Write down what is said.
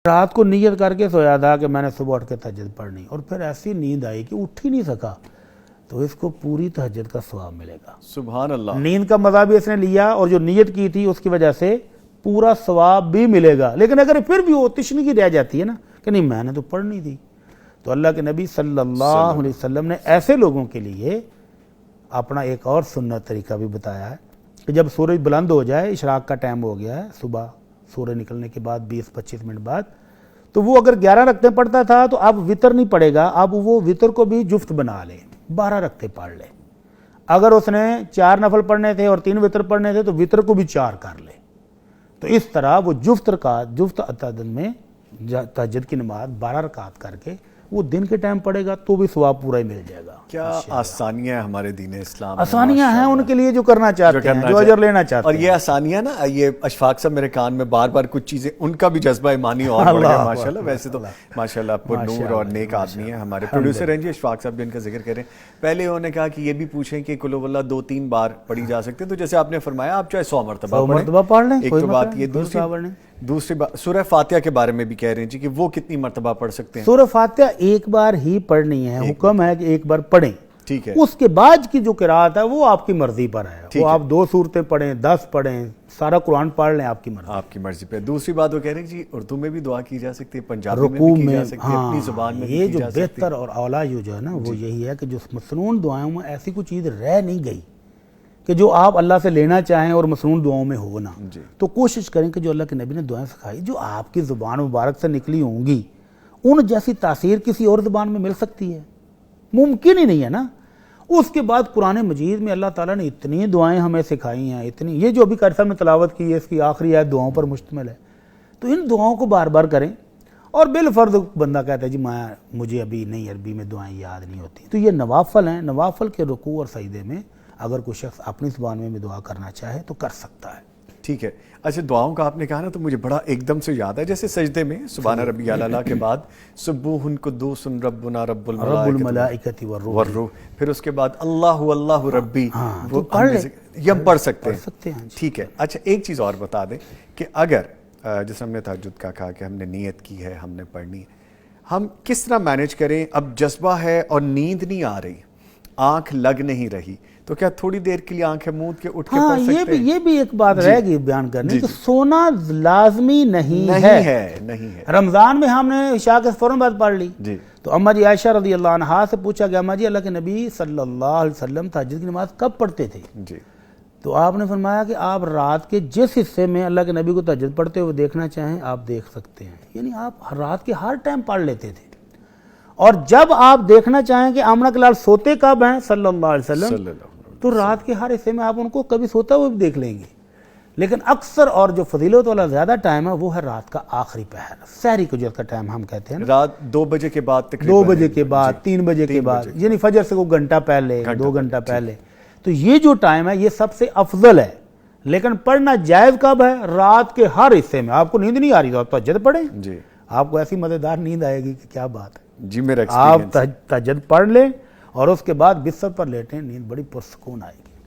رات کو نیت کر کے سویا تھا کہ میں نے صبح اٹھ کے تہجد پڑھنی، اور پھر ایسی نیند آئی کہ اٹھ ہی نہیں سکا، تو اس کو پوری تہجد کا ثواب ملے گا۔ سبحان اللہ۔ نیند کا مزہ بھی اس نے لیا، اور جو نیت کی تھی اس کی وجہ سے پورا ثواب بھی ملے گا۔ لیکن اگر پھر بھی وہ تشنگی رہ جاتی ہے نا کہ نہیں میں نے تو پڑھنی تھی، تو اللہ کے نبی صلی اللہ علیہ وسلم نے ایسے لوگوں کے لیے اپنا ایک اور سنت طریقہ بھی بتایا ہے کہ جب سورج بلند ہو جائے، اشراق کا ٹائم ہو گیا ہے، صبح سورج نکلنے کے بعد 20-25 منٹ بعد، تو وہ اگر 11 رکعتیں پڑھتا تھا تو اب وطر نہیں پڑے گا، اب وہ وطر کو بھی جفت بنا لے، 12 رکعتیں پڑھ لے۔ اگر اس نے 4 نفل پڑھنے تھے اور 3 وطر پڑھنے تھے تو وطر کو بھی 4 کر لے۔ تو اس طرح وہ جفت عدد میں تہجد کی نماز 12 رکعت کر کے وہ دن کے ٹائم پڑے گا تو بھی ثواب پورا ہی مل جائے گا۔ کیا آسانیاں ہمارے دین اسلام، آسانیاں ہیں ان کے لیے جو کرنا چاہتے ہیں، جو اجر لینا چاہتے ہیں۔ اور یہ آسانیاں نا، یہ اشفاق صاحب میرے کان میں بار بار کچھ چیزیں، ان کا بھی جذبہ ایمانی اور بڑھ گیا ماشاءاللہ۔ ویسے تو ماشاءاللہ پر نور اور نیک آدمی ہیں، ہمارے پروڈیوسر ہیں جی اشفاق صاحب، جن کا ذکر کریں۔ پہلے انہوں نے کہا کہ یہ بھی پوچھیں کہ قل هو اللہ 2-3 بار پڑھی جا سکتے ہیں، تو جیسے آپ نے فرمایا آپ چاہے 100 مرتبہ پڑھ لیں، ایک تو بات یہ۔ دوسری بات سورہ فاتحہ کے بارے میں بھی کہہ رہے ہیں جی کہ وہ کتنی مرتبہ پڑھ سکتے ہیں؟ سورہ فاتحہ ایک بار ہی پڑھنی ہے، حکم ہے کہ ایک بار پڑھیں، ٹھیک ہے۔ اس کے بعد کی جو قرات ہے وہ آپ کی مرضی پر ہے، وہ آپ 2 سورتیں پڑھیں، 10 پڑھیں، سارا قرآن پڑھ لیں، آپ کی مرضی پہ۔ دوسری بات وہ کہہ رہے ہیں جی اردو میں بھی دعا کی جا سکتی ہے، پنجابی میں بھی کی جا سکتی ہے، اپنی زبان میں بھی یہ کی جو جا سکتی ہے۔ بہتر اور اولا جو ہے نا وہ یہی ہے کہ جو مسنون دعاؤں میں ایسی کوئی چیز رہ نہیں گئی کہ جو آپ اللہ سے لینا چاہیں اور مسنون دعاؤں میں ہو نا، تو کوشش کریں کہ جو اللہ کے نبی نے دعائیں سکھائی جو آپ کی زبان مبارک سے نکلی ہوں گی، ان جیسی تاثیر کسی اور زبان میں مل سکتی ہے؟ ممکن ہی نہیں ہے نا۔ اس کے بعد قرآن مجید میں اللہ تعالیٰ نے اتنی دعائیں ہمیں سکھائی ہیں، اتنی، یہ جو ابھی قاری صاحب نے تلاوت کی ہے اس کی آخری آیت دعاؤں پر مشتمل ہے، تو ان دعاؤں کو بار بار کریں۔ اور بالفرض بندہ کہتا ہے جی مجھے ابھی نہیں عربی میں دعائیں یاد نہیں ہوتی، تو یہ نوافل ہیں، نوافل کے رکوع اور سجدے میں اگر کوئی شخص اپنی زبان میں بھی دعا کرنا چاہے تو کر سکتا ہے۔ ٹھیک ہے۔ اچھا دعاؤں کا آپ نے کہا نا تو مجھے بڑا ایک دم سے یاد ہے، جیسے سجدے میں سبحان ربی الاعلیٰ کے بعد سبوح قدوس ربنا رب الملائکۃ والروح، پھر اس کے بعد اللہ اللہ ربی، وہ یہ ہم پڑھ سکتے ہیں۔ ٹھیک ہے۔ اچھا ایک چیز اور بتا دیں کہ اگر جیسے ہم نے تہجد کا کہا کہ ہم نے نیت کی ہے، ہم نے پڑھنی ہے، ہم کس طرح مینیج کریں؟ اب جذبہ ہے اور نیند نہیں آ رہی، آنکھ لگ نہیں رہی، تو کیا تھوڑی دیر کے لیے آنکھیں موند کے اٹھ کے پڑھ سکتے ہیں؟ یہ بھی ایک بات رہ گئی بیان کرنے کہ سونا لازمی نہیں ہے۔ رمضان میں ہم نے عشاء کے فوراً بعد پڑھ لی، تو اماں جی عائشہ رضی اللہ عنہا سے پوچھا کہ اماں جی اللہ کے نبی صلی اللہ علیہ وسلم تہجد کی نماز کب پڑھتے تھے؟ تو آپ نے فرمایا کہ آپ رات کے جس حصے میں اللہ کے نبی کو تہجد پڑھتے ہوئے دیکھنا چاہیں آپ دیکھ سکتے ہیں، یعنی آپ رات کے ہر ٹائم پڑھ لیتے تھے، اور جب آپ دیکھنا چاہیں کہ آمنہ کے لال سوتے کب ہیں صلی اللہ علیہ وسلم، تو رات کے ہر حصے میں آپ ان کو کبھی سوتا ہوئے بھی دیکھ لیں گے۔ لیکن اکثر اور جو فضیلت والا زیادہ ٹائم ہے وہ ہے رات کا آخری پہر، سحری کو جو کا ٹائم ہم کہتے ہیں، رات 2 بجے کے بعد، 2 بجے کے بعد، 3 بجے کے بعد، یعنی فجر سے کوئی گھنٹہ پہلے، 2 گھنٹہ پہلے، تو یہ جو ٹائم ہے یہ سب سے افضل ہے۔ لیکن پڑھنا جائز کب ہے؟ رات کے ہر حصے میں۔ آپ کو نیند نہیں آ رہی تو آپ تہجد پڑھیں، آپ کو ایسی مزیدار نیند آئے گی کہ کیا بات ہے جی۔ میرا آپ تہجد پڑھ لیں اور اس کے بعد بستر پر لیٹیں، نیند بڑی پرسکون آئے گی۔